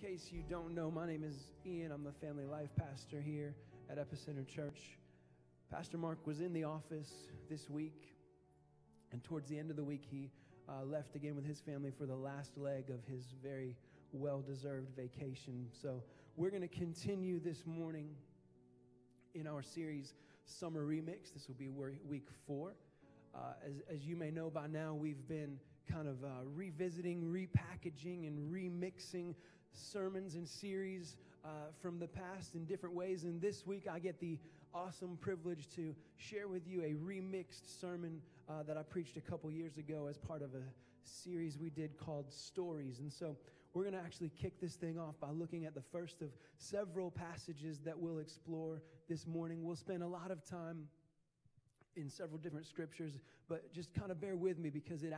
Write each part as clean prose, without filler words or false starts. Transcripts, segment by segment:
case you don't know, my name is Ian. I'm the family life pastor here at Epicenter Church. Pastor Mark was in the office this week, and towards the end of the week, he left again with his family for the last leg of his very well-deserved vacation. So we're going to continue this morning in our series, Summer Remix. This will be week 4. As you may know by now, we've been kind of revisiting, repackaging, and remixing sermons and series from the past in different ways. And this week, I get the awesome privilege to share with you a remixed sermon that I preached a couple years ago as part of a series we did called Stories. And so we're going to actually kick this thing off by looking at the first of several passages that we'll explore this morning. We'll spend a lot of time in several different scriptures, but just kind of bear with me because it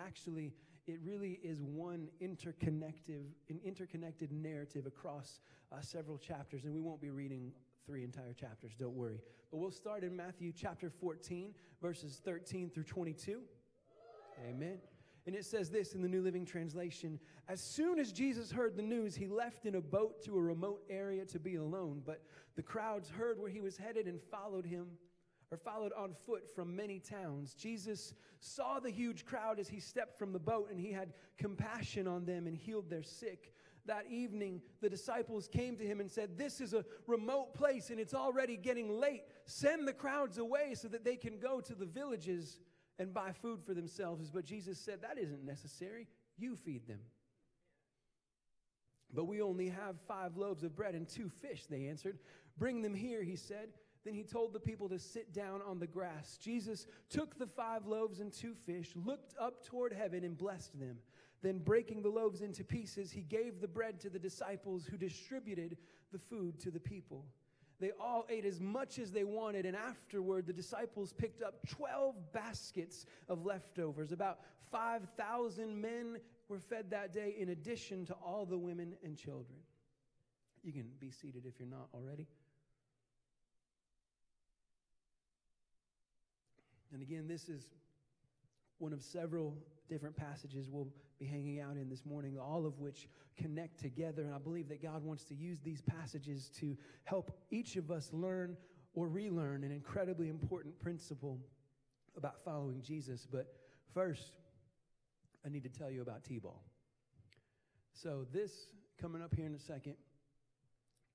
really is one interconnected narrative across several chapters, and we won't be reading 3 entire chapters, don't worry. But we'll start in Matthew chapter 14, verses 13 through 22. Amen. And it says this in the New Living Translation: "As soon as Jesus heard the news, he left in a boat to a remote area to be alone, but the crowds heard where he was headed and followed on foot from many towns. Jesus saw the huge crowd as he stepped from the boat, and he had compassion on them and healed their sick. That evening, the disciples came to him and said, 'This is a remote place, and it's already getting late. Send the crowds away so that they can go to the villages and buy food for themselves.' But Jesus said, 'That isn't necessary. You feed them.' 'But we only have 5 loaves of bread and 2 fish,' they answered. 'Bring them here,' he said. Then he told the people to sit down on the grass. Jesus took the 5 loaves and 2 fish, looked up toward heaven, and blessed them. Then breaking the loaves into pieces, he gave the bread to the disciples, who distributed the food to the people. They all ate as much as they wanted, and afterward the disciples picked up 12 baskets of leftovers. About 5,000 men were fed that day, in addition to all the women and children." You can be seated if you're not already. And again, this is one of several different passages we'll be hanging out in this morning, all of which connect together. And I believe that God wants to use these passages to help each of us learn or relearn an incredibly important principle about following Jesus. But first, I need to tell you about T-ball. So this, coming up here in a second,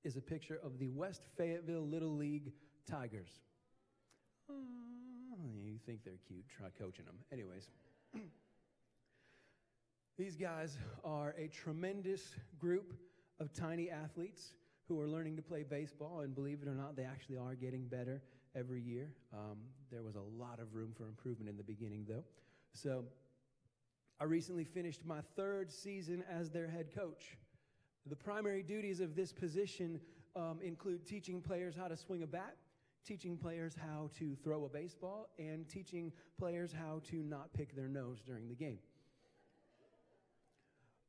is a picture of the West Fayetteville Little League Tigers. You think they're cute, try coaching them. Anyways, these guys are a tremendous group of tiny athletes who are learning to play baseball, and believe it or not, they actually are getting better every year. There was a lot of room for improvement in the beginning, though. So I recently finished my 3rd season as their head coach. The primary duties of this position include teaching players how to swing a bat, teaching players how to throw a baseball, and teaching players how to not pick their nose during the game.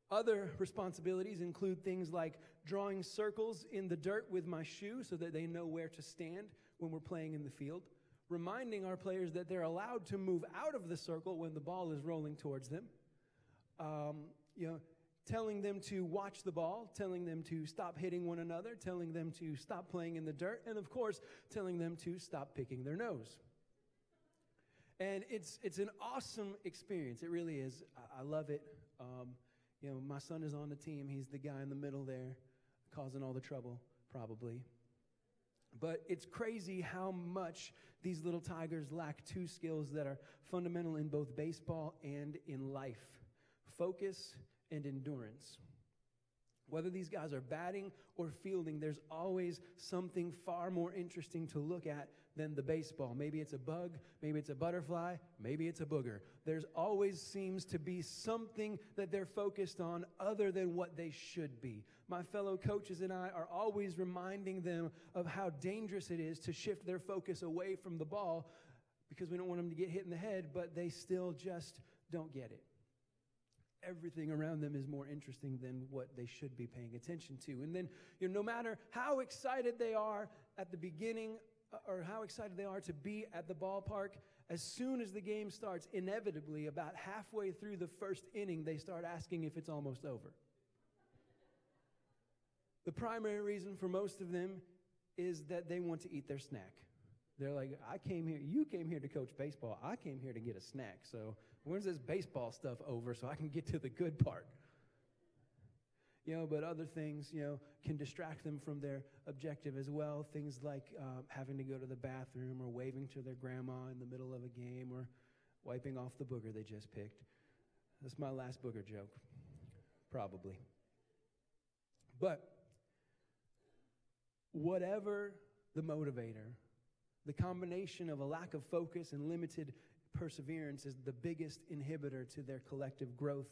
Other responsibilities include things like drawing circles in the dirt with my shoe so that they know where to stand when we're playing in the field, reminding our players that they're allowed to move out of the circle when the ball is rolling towards them, telling them to watch the ball, telling them to stop hitting one another, telling them to stop playing in the dirt, and of course, telling them to stop picking their nose. And it's an awesome experience. It really is. I love it. My son is on the team. He's the guy in the middle there, causing all the trouble, probably. But it's crazy how much these little Tigers lack 2 skills that are fundamental in both baseball and in life: focus and endurance. Whether these guys are batting or fielding, there's always something far more interesting to look at than the baseball. Maybe it's a bug, maybe it's a butterfly, maybe it's a booger. There's always seems to be something that they're focused on other than what they should be. My fellow coaches and I are always reminding them of how dangerous it is to shift their focus away from the ball, because we don't want them to get hit in the head, but they still just don't get it. Everything around them is more interesting than what they should be paying attention to. And then, no matter how excited they are at the beginning or how excited they are to be at the ballpark, as soon as the game starts, inevitably, about halfway through the first inning, they start asking if it's almost over. The primary reason for most of them is that they want to eat their snack. They're like, you came here to coach baseball. I came here to get a snack. So when's this baseball stuff over so I can get to the good part? But other things, can distract them from their objective as well. Things like having to go to the bathroom or waving to their grandma in the middle of a game or wiping off the booger they just picked. That's my last booger joke, probably. But whatever the motivator, the combination of a lack of focus and limited perseverance is the biggest inhibitor to their collective growth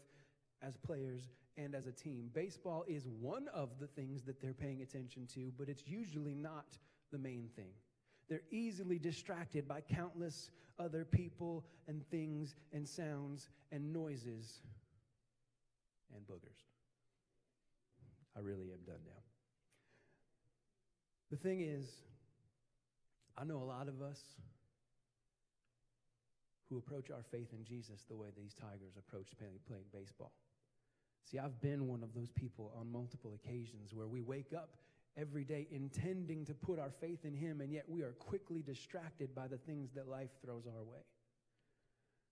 as players and as a team. Baseball is one of the things that they're paying attention to, but it's usually not the main thing. They're easily distracted by countless other people and things and sounds and noises and boogers. I really am done now. The thing is, I know a lot of us who approach our faith in Jesus the way these Tigers approached playing baseball. See, I've been one of those people on multiple occasions where we wake up every day intending to put our faith in Him, and yet we are quickly distracted by the things that life throws our way.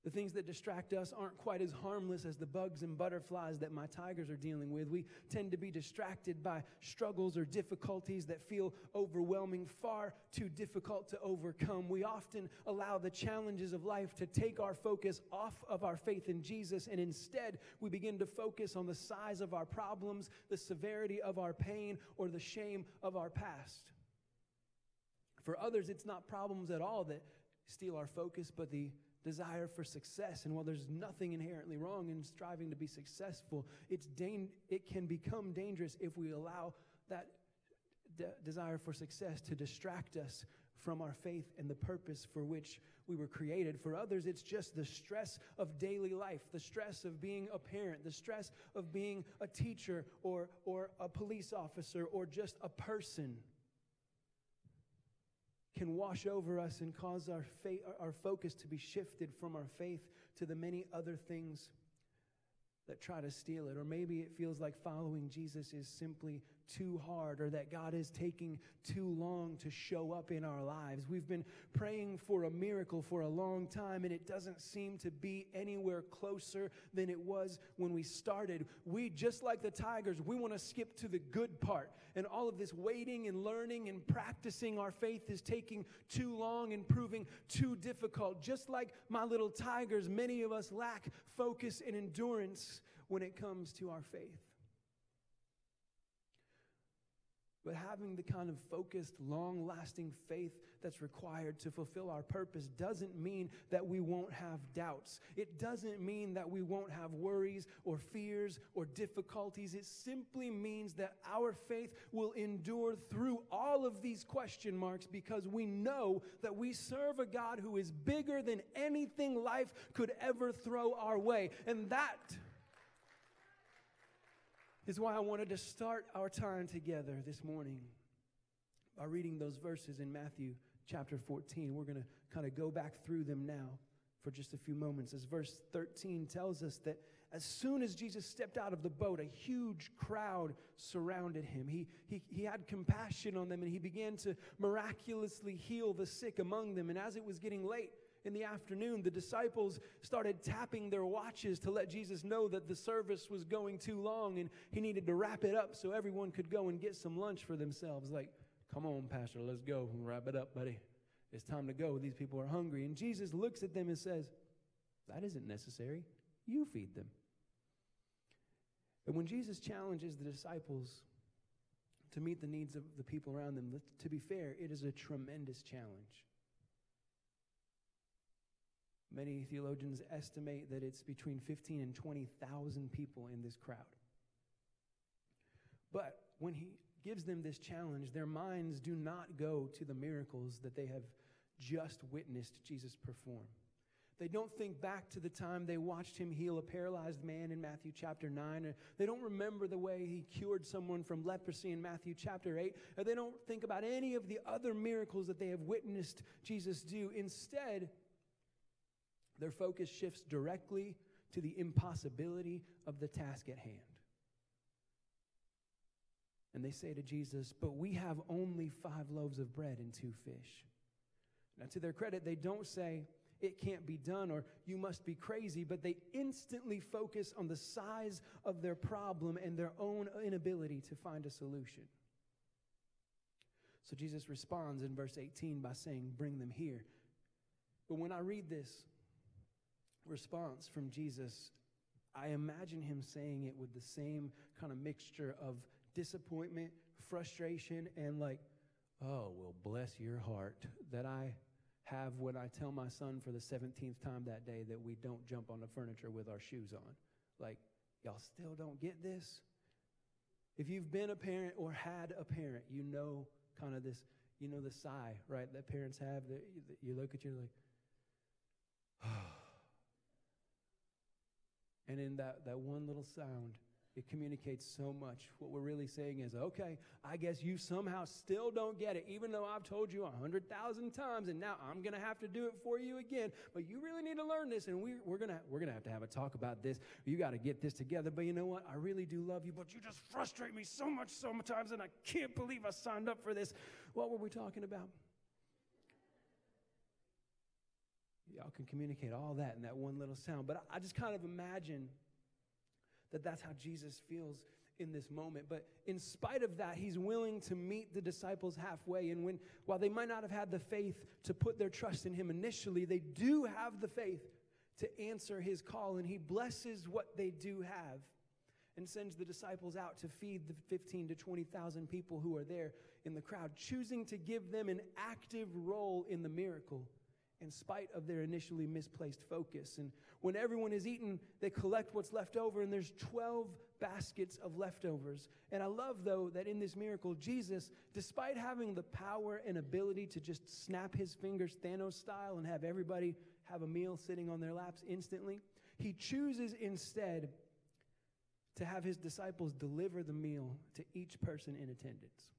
The things that distract us aren't quite as harmless as the bugs and butterflies that my Tigers are dealing with. We tend to be distracted by struggles or difficulties that feel overwhelming, far too difficult to overcome. We often allow the challenges of life to take our focus off of our faith in Jesus, and instead we begin to focus on the size of our problems, the severity of our pain, or the shame of our past. For others, it's not problems at all that steal our focus, but the desire for success. And while there's nothing inherently wrong in striving to be successful, it can become dangerous if we allow that desire for success to distract us from our faith and the purpose for which we were created. For others, it's just the stress of daily life, the stress of being a parent, the stress of being a teacher or a police officer or just a person can wash over us and cause our focus to be shifted from our faith to the many other things that try to steal it. Or maybe it feels like following Jesus is simply too hard, or that God is taking too long to show up in our lives. We've been praying for a miracle for a long time, and it doesn't seem to be anywhere closer than it was when we started. We, just like the Tigers, we want to skip to the good part. And all of this waiting and learning and practicing our faith is taking too long and proving too difficult. Just like my little Tigers, many of us lack focus and endurance when it comes to our faith. But having the kind of focused, long-lasting faith that's required to fulfill our purpose doesn't mean that we won't have doubts. It doesn't mean that we won't have worries or fears or difficulties. It simply means that our faith will endure through all of these question marks, because we know that we serve a God who is bigger than anything life could ever throw our way. And that is why I wanted to start our time together this morning by reading those verses in Matthew chapter 14. We're going to kind of go back through them now for just a few moments. As verse 13 tells us that as soon as Jesus stepped out of the boat, a huge crowd surrounded him. He had compassion on them, and he began to miraculously heal the sick among them. And as it was getting late in the afternoon, the disciples started tapping their watches to let Jesus know that the service was going too long and he needed to wrap it up so everyone could go and get some lunch for themselves. Like, come on, Pastor, let's go and wrap it up, buddy. It's time to go. These people are hungry. And Jesus looks at them and says, that isn't necessary. You feed them. And when Jesus challenges the disciples to meet the needs of the people around them, to be fair, it is a tremendous challenge. Many theologians estimate that it's between 15 and 20,000 people in this crowd. But when he gives them this challenge, their minds do not go to the miracles that they have just witnessed Jesus perform. They don't think back to the time they watched him heal a paralyzed man in Matthew chapter 9. Or they don't remember the way he cured someone from leprosy in Matthew chapter 8. Or they don't think about any of the other miracles that they have witnessed Jesus do. Instead, their focus shifts directly to the impossibility of the task at hand. And they say to Jesus, but we have only 5 loaves of bread and 2 fish. Now, to their credit, they don't say, it can't be done, or you must be crazy, but they instantly focus on the size of their problem and their own inability to find a solution. So Jesus responds in verse 18 by saying, bring them here. But when I read this response from Jesus, I imagine him saying it with the same kind of mixture of disappointment, frustration, and like, oh, well, bless your heart that I have when I tell my son for the 17th time that day that we don't jump on the furniture with our shoes on. Like, y'all still don't get this? If you've been a parent or had a parent, you know kind of this, you know the sigh, right, that parents have. That you look at you like, and in that one little sound, it communicates so much. What we're really saying is, okay, I guess you somehow still don't get it, even though I've told you 100,000 times, and now I'm going to have to do it for you again. But you really need to learn this, and we're gonna have a talk about this. You got to get this together. But you know what? I really do love you, but you just frustrate me so much sometimes, and I can't believe I signed up for this. What were we talking about? Y'all can communicate all that in that one little sound. But I just kind of imagine that that's how Jesus feels in this moment. But in spite of that, he's willing to meet the disciples halfway. And while they might not have had the faith to put their trust in him initially, they do have the faith to answer his call. And he blesses what they do have and sends the disciples out to feed the 15 to 20,000 people who are there in the crowd, choosing to give them an active role in the miracle in spite of their initially misplaced focus. And when everyone is eaten, they collect what's left over, and there's 12 baskets of leftovers. And I love, though, that in this miracle, Jesus, despite having the power and ability to just snap his fingers Thanos style and have everybody have a meal sitting on their laps instantly, he chooses instead to have his disciples deliver the meal to each person in attendance.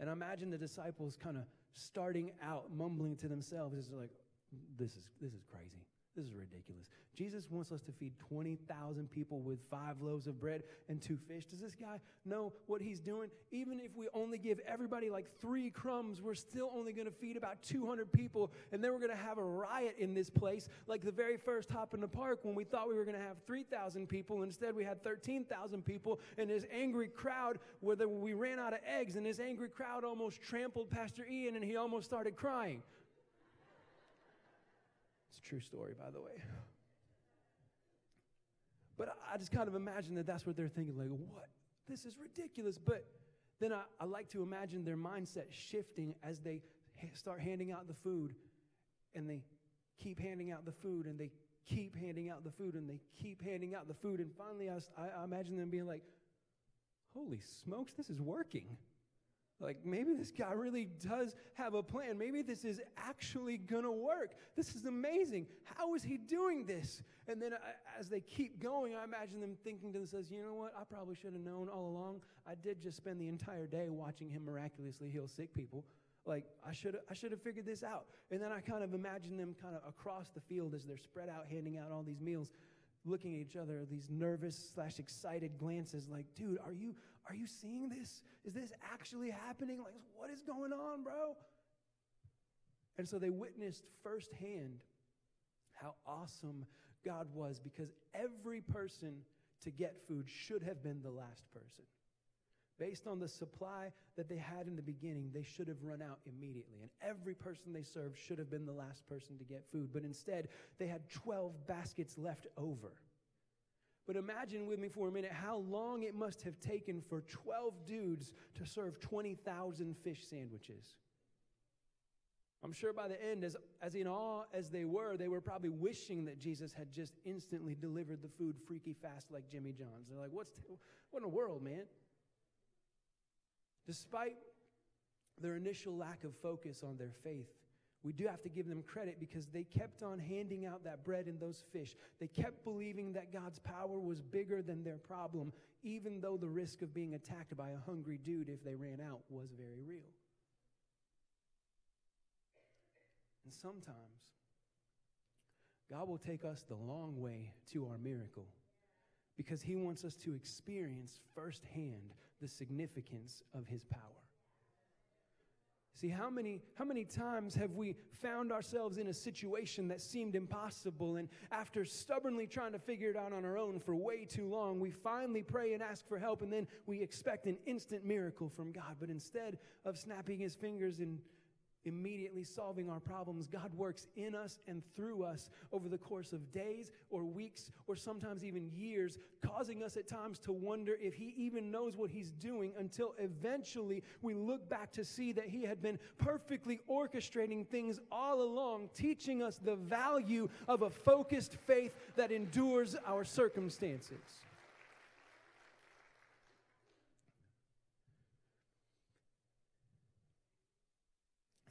And I imagine the disciples kind of starting out mumbling to themselves. It's like, this is crazy. This is ridiculous. Jesus wants us to feed 20,000 people with 5 loaves of bread and 2 fish. Does this guy know what he's doing? Even if we only give everybody like 3 crumbs, we're still only going to feed about 200 people. And then we're going to have a riot in this place. Like the very first hop in the park when we thought we were going to have 3,000 people. Instead, we had 13,000 people. And this angry crowd, where we ran out of eggs. And this angry crowd almost trampled Pastor Ian, and he almost started crying. It's a true story, by the way. But I just kind of imagine that that's what they're thinking, like, what? This is ridiculous. But then I like to imagine their mindset shifting as they start handing out the food, and they keep handing out the food, and they keep handing out the food, and they keep handing out the food. And finally, I imagine them being like, holy smokes, this is working. Like, maybe this guy really does have a plan. Maybe this is actually going to work. This is amazing. How is he doing this? And then as they keep going, I imagine them thinking to themselves, you know what? I probably should have known all along. I did just spend the entire day watching him miraculously heal sick people. Like, I should have figured this out. And then I kind of imagine them kind of across the field as they're spread out handing out all these meals, looking at each other, these nervous/excited glances like, dude, are you seeing this? Is this actually happening? Like, what is going on, bro? And so they witnessed firsthand how awesome God was, because every person to get food should have been the last person. Based on the supply that they had in the beginning, they should have run out immediately. And every person they served should have been the last person to get food. But instead, they had 12 baskets left over. But imagine with me for a minute how long it must have taken for 12 dudes to serve 20,000 fish sandwiches. I'm sure by the end, as in awe as they were probably wishing that Jesus had just instantly delivered the food freaky fast like Jimmy John's. They're like, what in the world, man? Despite their initial lack of focus on their faith, we do have to give them credit because they kept on handing out that bread and those fish. They kept believing that God's power was bigger than their problem, even though the risk of being attacked by a hungry dude if they ran out was very real. And sometimes, God will take us the long way to our miracle because he wants us to experience firsthand the significance of his power. See, how many times have we found ourselves in a situation that seemed impossible, and after stubbornly trying to figure it out on our own for way too long, we finally pray and ask for help, and then we expect an instant miracle from God. But instead of snapping his fingers and immediately solving our problems, God works in us and through us over the course of days or weeks or sometimes even years, causing us at times to wonder if he even knows what he's doing, until eventually we look back to see that he had been perfectly orchestrating things all along, teaching us the value of a focused faith that endures our circumstances.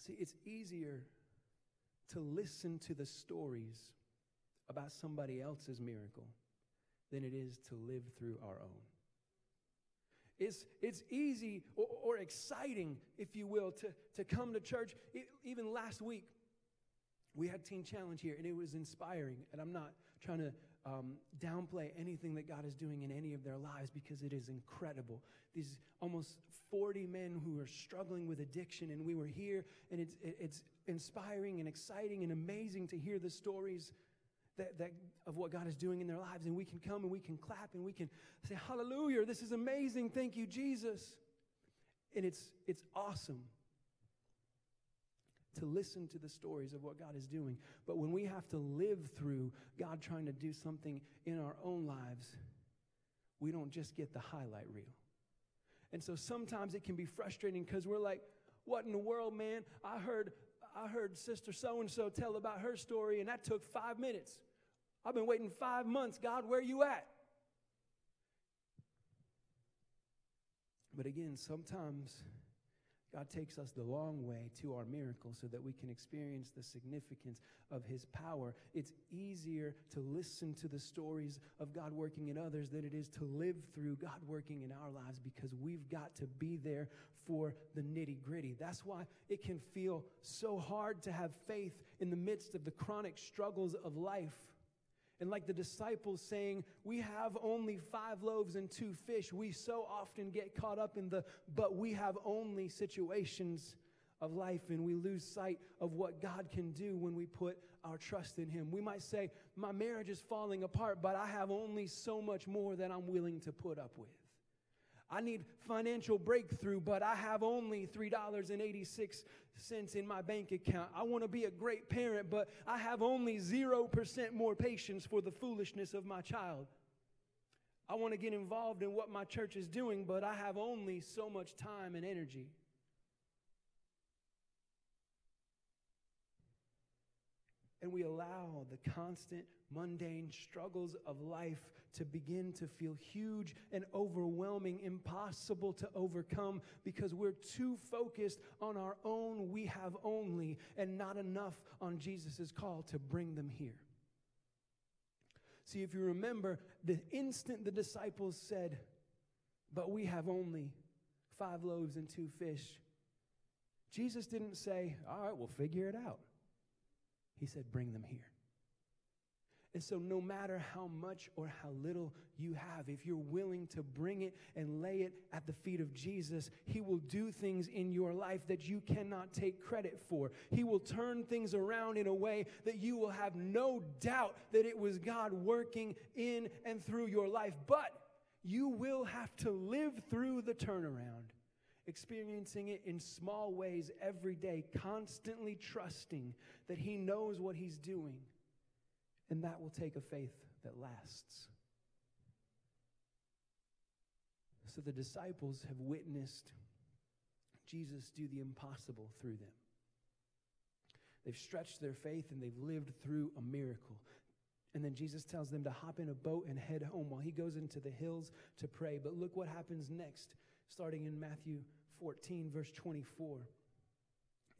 See, it's easier to listen to the stories about somebody else's miracle than it is to live through our own. It's easy or exciting, if you will, to come to church. Even last week, we had Teen Challenge here, and it was inspiring. And I'm not trying to downplay anything that God is doing in any of their lives, because it is incredible. These almost 40 men who are struggling with addiction, and we were here, and it's inspiring and exciting and amazing to hear the stories that of what God is doing in their lives. And we can come and we can clap and we can say, hallelujah, this is amazing, thank you, Jesus. And it's awesome to listen to the stories of what God is doing. But when we have to live through God trying to do something in our own lives, we don't just get the highlight reel. And so sometimes it can be frustrating, because we're like, what in the world, man? I heard Sister so-and-so tell about her story, and that took 5 minutes. I've been waiting 5 months. God, where you at? But again, sometimes God takes us the long way to our miracle so that we can experience the significance of his power. It's easier to listen to the stories of God working in others than it is to live through God working in our lives, because we've got to be there for the nitty-gritty. That's why it can feel so hard to have faith in the midst of the chronic struggles of life. And like the disciples saying, we have only 5 loaves and 2 fish, we so often get caught up in the but we have only situations of life, and we lose sight of what God can do when we put our trust in him. We might say, my marriage is falling apart, but I have only so much more that I'm willing to put up with. I need financial breakthrough, but I have only $3.86 in my bank account. I want to be a great parent, but I have only 0% more patience for the foolishness of my child. I want to get involved in what my church is doing, but I have only so much time and energy. And we allow the constant, mundane struggles of life to begin to feel huge and overwhelming, impossible to overcome, because we're too focused on our own we have only, and not enough on Jesus' call to bring them here. See, if you remember, the instant the disciples said, but we have only 5 loaves and 2 fish, Jesus didn't say, all right, we'll figure it out. He said, bring them here. And so no matter how much or how little you have, if you're willing to bring it and lay it at the feet of Jesus, he will do things in your life that you cannot take credit for. He will turn things around in a way that you will have no doubt that it was God working in and through your life. But you will have to live through the turnaround, experiencing it in small ways every day, constantly trusting that he knows what he's doing. And that will take a faith that lasts. So the disciples have witnessed Jesus do the impossible through them. They've stretched their faith and they've lived through a miracle. And then Jesus tells them to hop in a boat and head home while he goes into the hills to pray. But look what happens next, starting in Matthew 14, verse 24.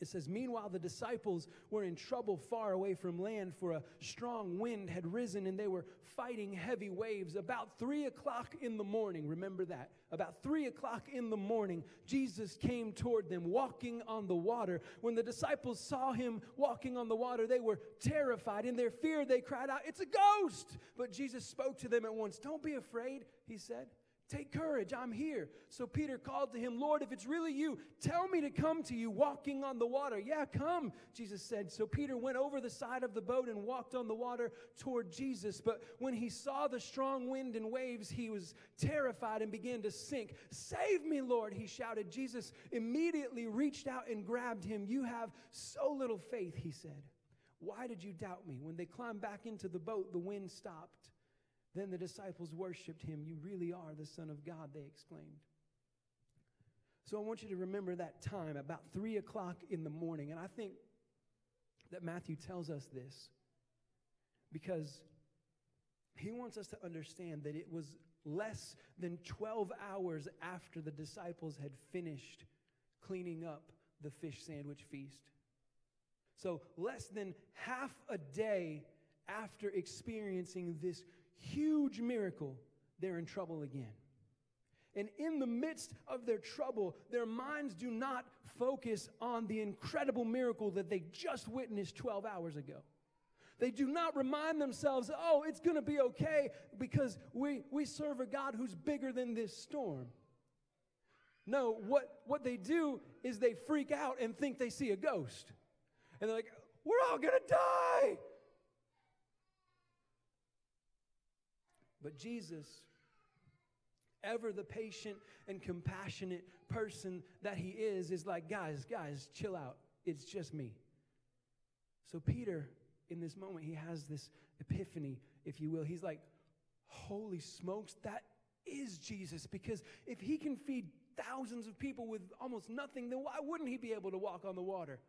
It says, meanwhile, the disciples were in trouble far away from land, for a strong wind had risen and they were fighting heavy waves. About 3 o'clock in the morning, remember that, about 3 o'clock in the morning, Jesus came toward them walking on the water. When the disciples saw him walking on the water, they were terrified. In their fear, they cried out, it's a ghost! But Jesus spoke to them at once. Don't be afraid, he said. Take courage, I'm here. So Peter called to him, Lord, if it's really you, tell me to come to you walking on the water. Yeah, come, Jesus said. So Peter went over the side of the boat and walked on the water toward Jesus. But when he saw the strong wind and waves, he was terrified and began to sink. Save me, Lord, he shouted. Jesus immediately reached out and grabbed him. You have so little faith, he said. Why did you doubt me? When they climbed back into the boat, the wind stopped. Then the disciples worshiped him. You really are the Son of God, they exclaimed. So I want you to remember that time, about 3 o'clock in the morning. And I think that Matthew tells us this because he wants us to understand that it was less than 12 hours after the disciples had finished cleaning up the fish sandwich feast. So less than half a day after experiencing this huge miracle, they're in trouble again. And in the midst of their trouble, their minds do not focus on the incredible miracle that they just witnessed 12 hours ago. They do not remind themselves, oh, it's going to be okay because we serve a God who's bigger than this storm. No, what they do is they freak out and think they see a ghost. And they're like, we're all going to die. But Jesus, ever the patient and compassionate person that he is like, guys, chill out. It's just me. So Peter, in this moment, he has this epiphany, if you will. He's like, holy smokes, that is Jesus. Because if he can feed thousands of people with almost nothing, then why wouldn't he be able to walk on the water?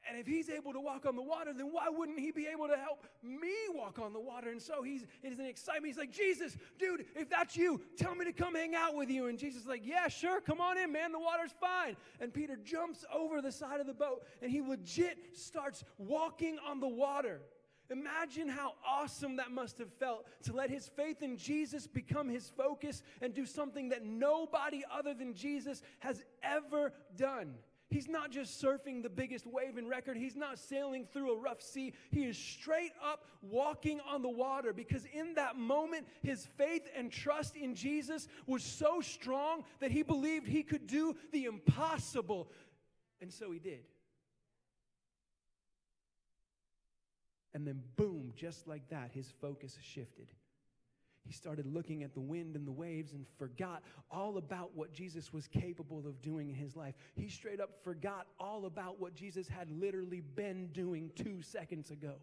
And if he's able to walk on the water, then why wouldn't he be able to help me walk on the water? And so he's in excitement. He's like, Jesus, dude, if that's you, tell me to come hang out with you. And Jesus is like, yeah, sure, come on in, man. The water's fine. And Peter jumps over the side of the boat, and he legit starts walking on the water. Imagine how awesome that must have felt to let his faith in Jesus become his focus and do something that nobody other than Jesus has ever done. He's not just surfing the biggest wave in record. He's not sailing through a rough sea. He is straight up walking on the water because in that moment, his faith and trust in Jesus was so strong that he believed he could do the impossible. And so he did. And then boom, just like that, his focus shifted. He started looking at the wind and the waves and forgot all about what Jesus was capable of doing in his life. He straight up forgot all about what Jesus had literally been doing 2 seconds ago.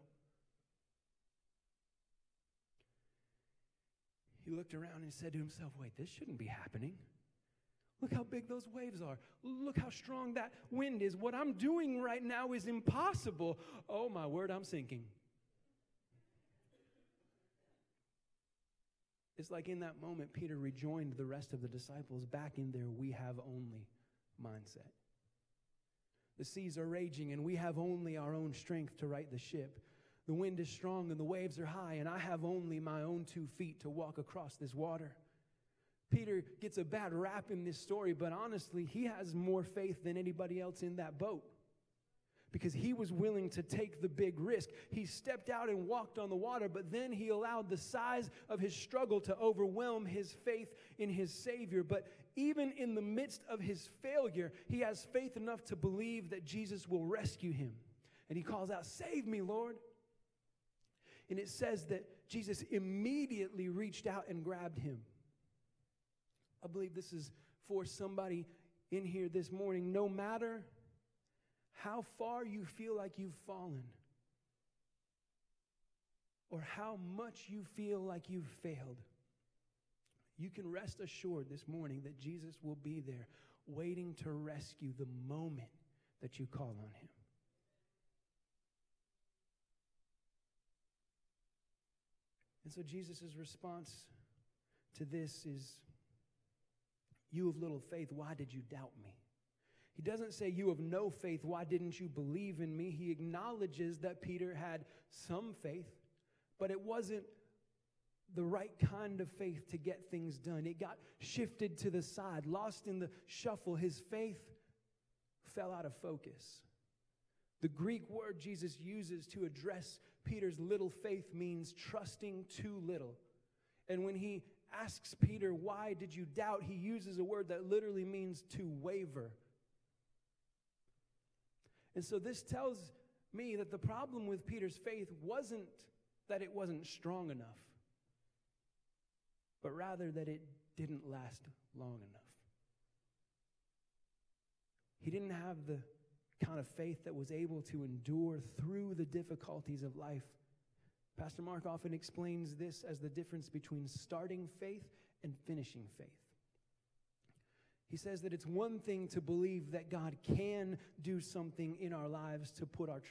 He looked around and said to himself, wait, this shouldn't be happening. Look how big those waves are. Look how strong that wind is. What I'm doing right now is impossible. Oh, my word, I'm sinking. It's like in that moment, Peter rejoined the rest of the disciples back in their we have only mindset. The seas are raging and we have only our own strength to right the ship. The wind is strong and the waves are high and I have only my own 2 feet to walk across this water. Peter gets a bad rap in this story, but honestly, he has more faith than anybody else in that boat. Because he was willing to take the big risk. He stepped out and walked on the water, but then he allowed the size of his struggle to overwhelm his faith in his Savior. But even in the midst of his failure, he has faith enough to believe that Jesus will rescue him. And he calls out, save me, Lord. And it says that Jesus immediately reached out and grabbed him. I believe this is for somebody in here this morning. No matter how far you feel like you've fallen, or how much you feel like you've failed, you can rest assured this morning that Jesus will be there waiting to rescue the moment that you call on him. And so Jesus' response to this is, you of little faith, why did you doubt me? He doesn't say, you of no faith, why didn't you believe in me? He acknowledges that Peter had some faith, but it wasn't the right kind of faith to get things done. It got shifted to the side, lost in the shuffle. His faith fell out of focus. The Greek word Jesus uses to address Peter's little faith means trusting too little. And when he asks Peter, why did you doubt? He uses a word that literally means to waver. And so this tells me that the problem with Peter's faith wasn't that it wasn't strong enough, but rather that it didn't last long enough. He didn't have the kind of faith that was able to endure through the difficulties of life. Pastor Mark often explains this as the difference between starting faith and finishing faith. He says that it's one thing to believe that God can do something in our lives to put our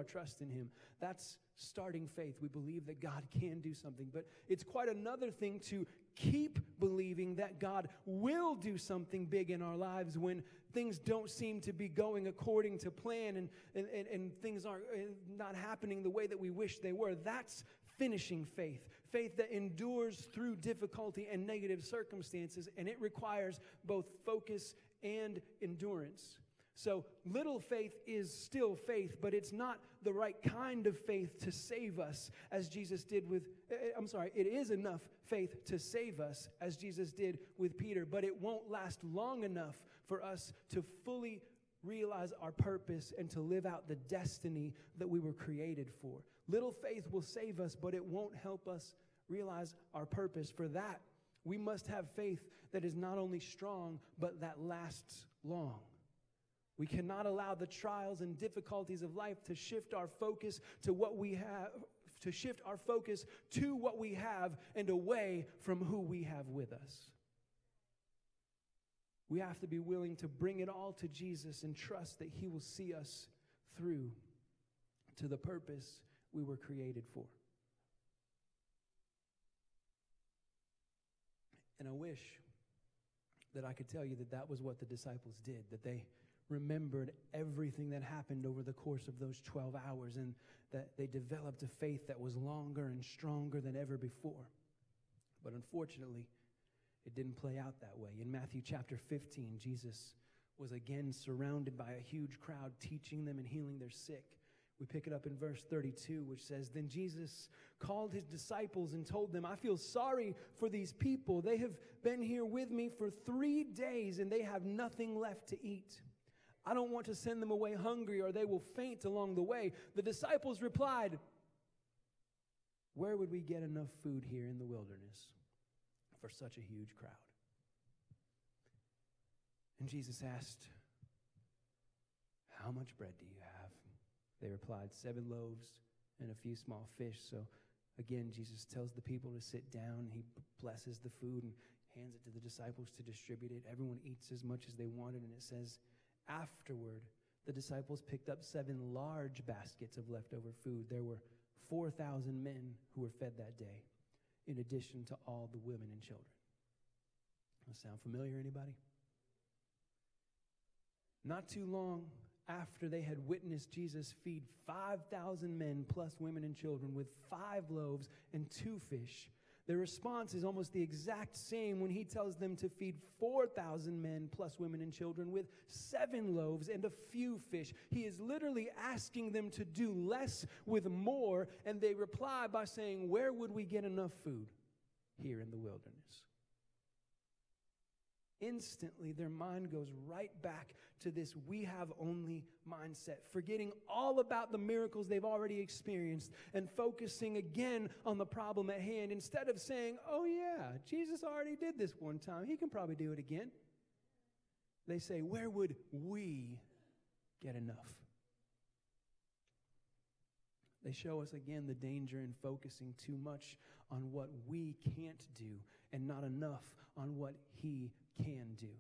trust in Him. That's starting faith. We believe that God can do something. But it's quite another thing to keep believing that God will do something big in our lives when things don't seem to be going according to plan and things are not happening the way that we wish they were. That's finishing faith. Faith that endures through difficulty and negative circumstances, and it requires both focus and endurance. So little faith is still faith, but it's not the right kind of faith to save us as Jesus did with, it is enough faith to save us as Jesus did with Peter, but it won't last long enough for us to fully realize our purpose and to live out the destiny that we were created for. Little faith will save us, but it won't help us realize our purpose. For that, we must have faith that is not only strong, but that lasts long. We cannot allow the trials and difficulties of life to shift our focus to what we have, to shift our focus to what we have and away from who we have with us. We have to be willing to bring it all to Jesus and trust that He will see us through to the purpose we were created for. And I wish that I could tell you that that was what the disciples did, that they remembered everything that happened over the course of those 12 hours and that they developed a faith that was longer and stronger than ever before. But unfortunately, it didn't play out that way. In Matthew chapter 15, Jesus was again surrounded by a huge crowd, teaching them and healing their sick. We pick it up in verse 32, which says, "Then Jesus called His disciples and told them, 'I feel sorry for these people. They have been here with me for 3 days and they have nothing left to eat. I don't want to send them away hungry or they will faint along the way.' The disciples replied, 'Where would we get enough food here in the wilderness for such a huge crowd?' And Jesus asked, 'How much bread do you have?' They replied, 7 loaves and a few small fish.' So again, Jesus tells the people to sit down. He blesses the food and hands it to the disciples to distribute it. Everyone eats as much as they wanted, and it says, afterward, the disciples picked up 7 large baskets of leftover food. There were 4,000 men who were fed that day, in addition to all the women and children." Does that sound familiar, anybody? Not too long after they had witnessed Jesus feed 5,000 men plus women and children with 5 loaves and 2 fish, their response is almost the exact same when He tells them to feed 4,000 men plus women and children with 7 loaves and a few fish. He is literally asking them to do less with more, and they reply by saying, "Where would we get enough food here in the wilderness?" Instantly, their mind goes right back to this "we have only" mindset, forgetting all about the miracles they've already experienced and focusing again on the problem at hand. Instead of saying, "Oh yeah, Jesus already did this one time. He can probably do it again," they say, "Where would we get enough?" They show us again the danger in focusing too much on what we can't do and not enough on what He can do.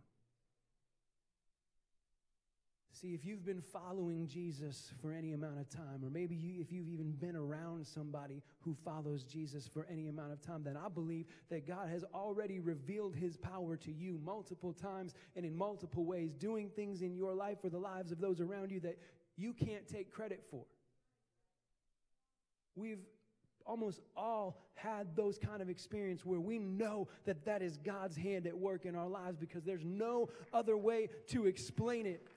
See, if you've been following Jesus for any amount of time, or maybe if you've even been around somebody who follows Jesus for any amount of time, then I believe that God has already revealed His power to you multiple times and in multiple ways, doing things in your life or the lives of those around you that you can't take credit for. We've almost all had those kind of experience where we know that that is God's hand at work in our lives because there's no other way to explain it.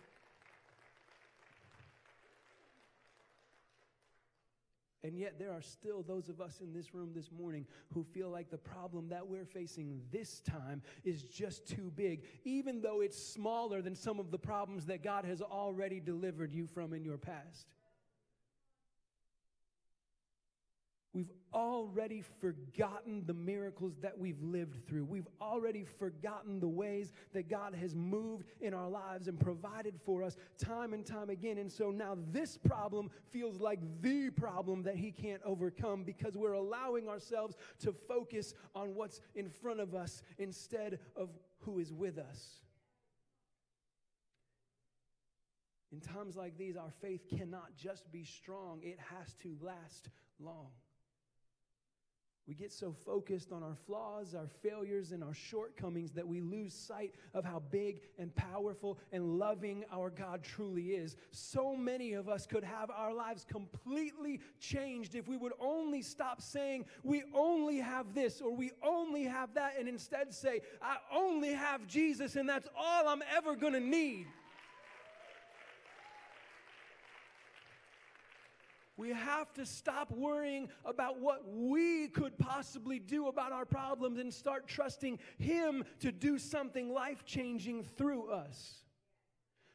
And yet there are still those of us in this room this morning who feel like the problem that we're facing this time is just too big, even though it's smaller than some of the problems that God has already delivered you from in your past. We've already forgotten the miracles that we've lived through. We've already forgotten the ways that God has moved in our lives and provided for us time and time again. And so now this problem feels like the problem that He can't overcome because we're allowing ourselves to focus on what's in front of us instead of who is with us. In times like these, our faith cannot just be strong. It has to last long. We get so focused on our flaws, our failures, and our shortcomings that we lose sight of how big and powerful and loving our God truly is. So many of us could have our lives completely changed if we would only stop saying, we only have this or we only have that, and instead say, I only have Jesus and that's all I'm ever going to need. We have to stop worrying about what we could possibly do about our problems and start trusting Him to do something life-changing through us.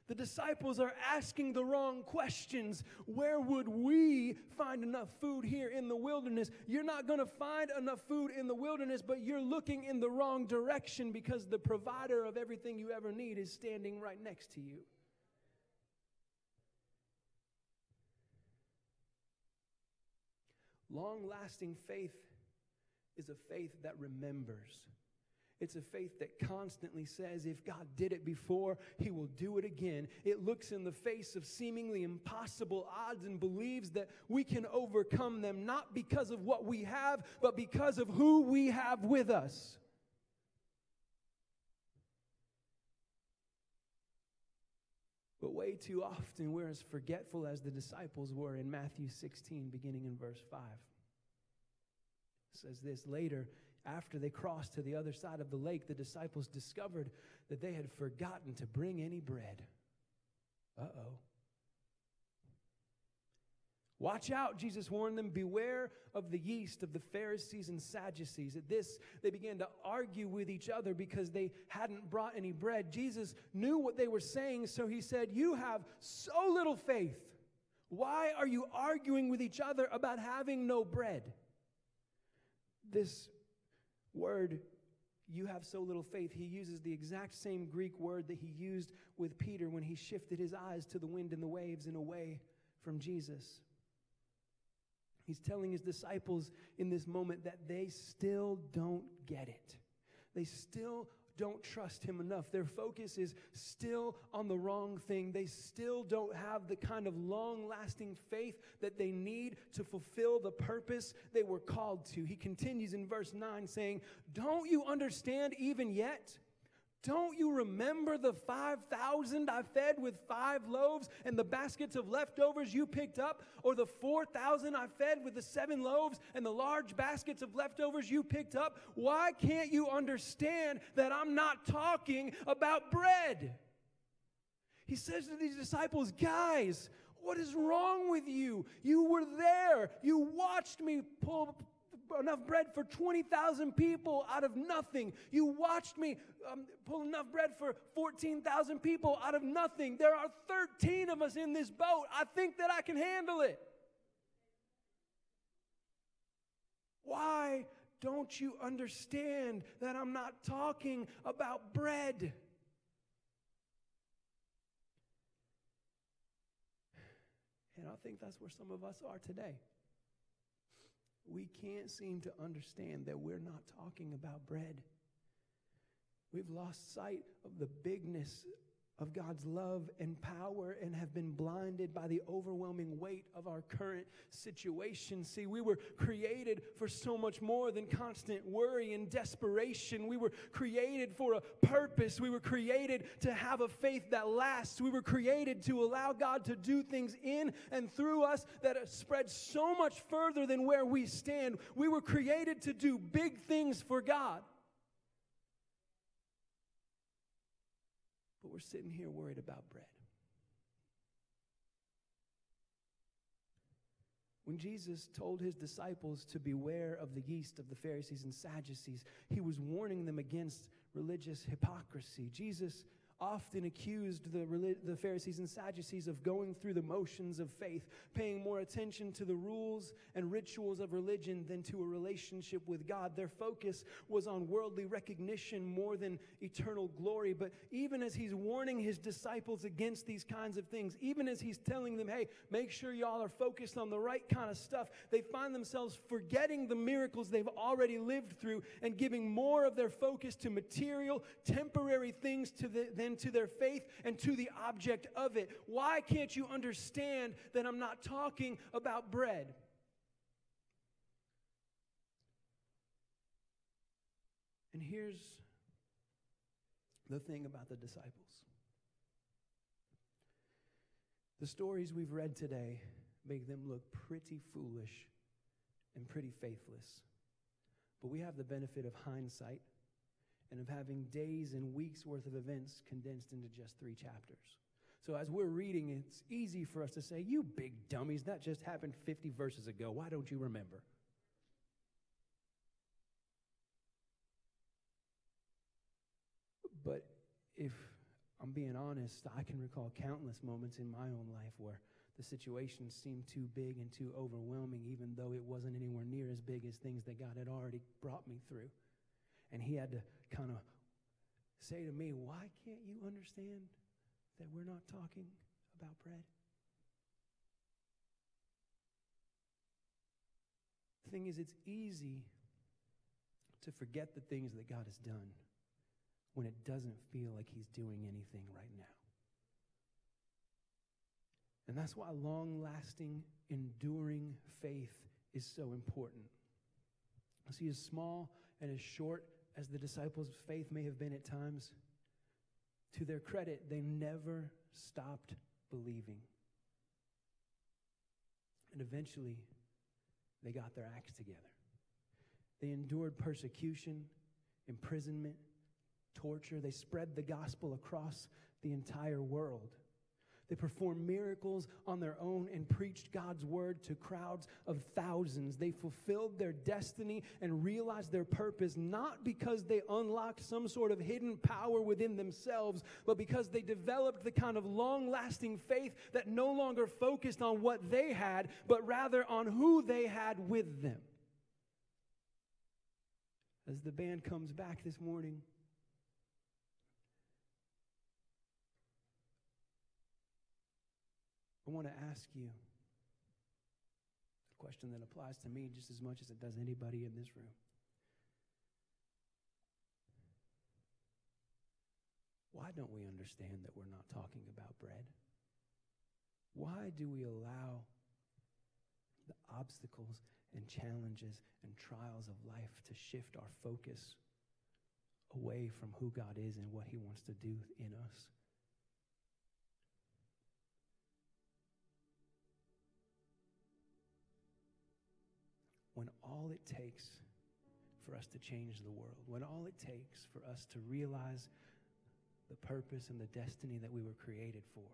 The disciples are asking the wrong questions. Where would we find enough food here in the wilderness? You're not going to find enough food in the wilderness, but you're looking in the wrong direction because the provider of everything you ever need is standing right next to you. Long-lasting faith is a faith that remembers. It's a faith that constantly says, if God did it before, He will do it again. It looks in the face of seemingly impossible odds and believes that we can overcome them, not because of what we have, but because of who we have with us. But way too often, we're as forgetful as the disciples were in Matthew 16, beginning in verse 5. It says this, later, after they crossed to the other side of the lake, the disciples discovered that they had forgotten to bring any bread. Uh-oh. Watch out, Jesus warned them. Beware of the yeast of the Pharisees and Sadducees. At this, they began to argue with each other because they hadn't brought any bread. Jesus knew what they were saying, so He said, you have so little faith. Why are you arguing with each other about having no bread? This word, you have so little faith, He uses the exact same Greek word that He used with Peter when he shifted his eyes to the wind and the waves and away from Jesus. He's telling His disciples in this moment that they still don't get it. They still don't trust Him enough. Their focus is still on the wrong thing. They still don't have the kind of long-lasting faith that they need to fulfill the purpose they were called to. He continues in verse 9 saying, don't you understand even yet? Don't you remember the 5,000 I fed with 5 loaves and the baskets of leftovers you picked up? Or the 4,000 I fed with the 7 loaves and the large baskets of leftovers you picked up? Why can't you understand that I'm not talking about bread? He says to these disciples, guys, what is wrong with you? You were there. You watched me pull enough bread for 20,000 people out of nothing. You watched me pull enough bread for 14,000 people out of nothing. There are 13 of us in this boat. I think that I can handle it. Why don't you understand that I'm not talking about bread? And I think that's where some of us are today. We can't seem to understand that we're not talking about bread. We've lost sight of the bigness of God's love and power and have been blinded by the overwhelming weight of our current situation. See, we were created for so much more than constant worry and desperation. We were created for a purpose. We were created to have a faith that lasts. We were created to allow God to do things in and through us that spread so much further than where we stand. We were created to do big things for God. But we're sitting here worried about bread. When Jesus told his disciples to beware of the yeast of the Pharisees and Sadducees, he was warning them against religious hypocrisy. Jesus often accused the Pharisees and Sadducees of going through the motions of faith, paying more attention to the rules and rituals of religion than to a relationship with God. Their focus was on worldly recognition more than eternal glory. But even as he's warning his disciples against these kinds of things, even as he's telling them, hey, make sure y'all are focused on the right kind of stuff, they find themselves forgetting the miracles they've already lived through and giving more of their focus to material, temporary things than to their faith and to the object of it. Why can't you understand that I'm not talking about bread? And here's the thing about the disciples. The stories we've read today make them look pretty foolish and pretty faithless. But we have the benefit of hindsight and of having days and weeks worth of events condensed into just 3 chapters. So as we're reading, it's easy for us to say, you big dummies, that just happened 50 verses ago. Why don't you remember? But if I'm being honest, I can recall countless moments in my own life where the situation seemed too big and too overwhelming, even though it wasn't anywhere near as big as things that God had already brought me through. And he had to kind of say to me, why can't you understand that we're not talking about bread? The thing is, it's easy to forget the things that God has done when it doesn't feel like he's doing anything right now. And that's why long-lasting, enduring faith is so important. See, as small and as short as the disciples' faith may have been at times, to their credit, they never stopped believing. And eventually, they got their acts together. They endured persecution, imprisonment, torture. They spread the gospel across the entire world. They performed miracles on their own and preached God's word to crowds of thousands. They fulfilled their destiny and realized their purpose, not because they unlocked some sort of hidden power within themselves, but because they developed the kind of long-lasting faith that no longer focused on what they had, but rather on who they had with them. As the band comes back this morning, I want to ask you a question that applies to me just as much as it does anybody in this room. Why don't we understand that we're not talking about bread? Why do we allow the obstacles and challenges and trials of life to shift our focus away from who God is and what he wants to do in us? When all it takes for us to change the world, when all it takes for us to realize the purpose and the destiny that we were created for,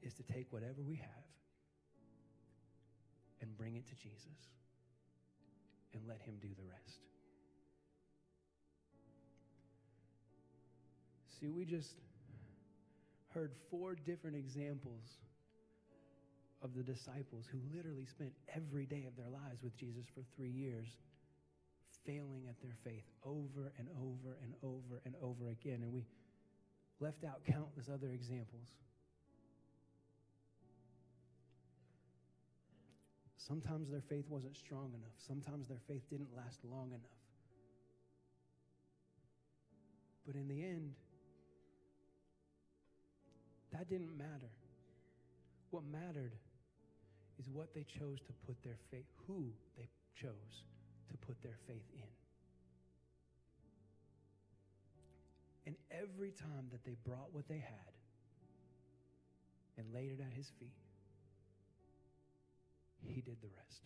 is to take whatever we have and bring it to Jesus and let him do the rest. See, we just heard 4 different examples of the disciples who literally spent every day of their lives with Jesus for 3 years, failing at their faith over and over and over and over again. And we left out countless other examples. Sometimes their faith wasn't strong enough. Sometimes their faith didn't last long enough. But in the end, that didn't matter. What mattered is what they chose to put their faith, who they chose to put their faith in. And every time that they brought what they had and laid it at his feet, he did the rest.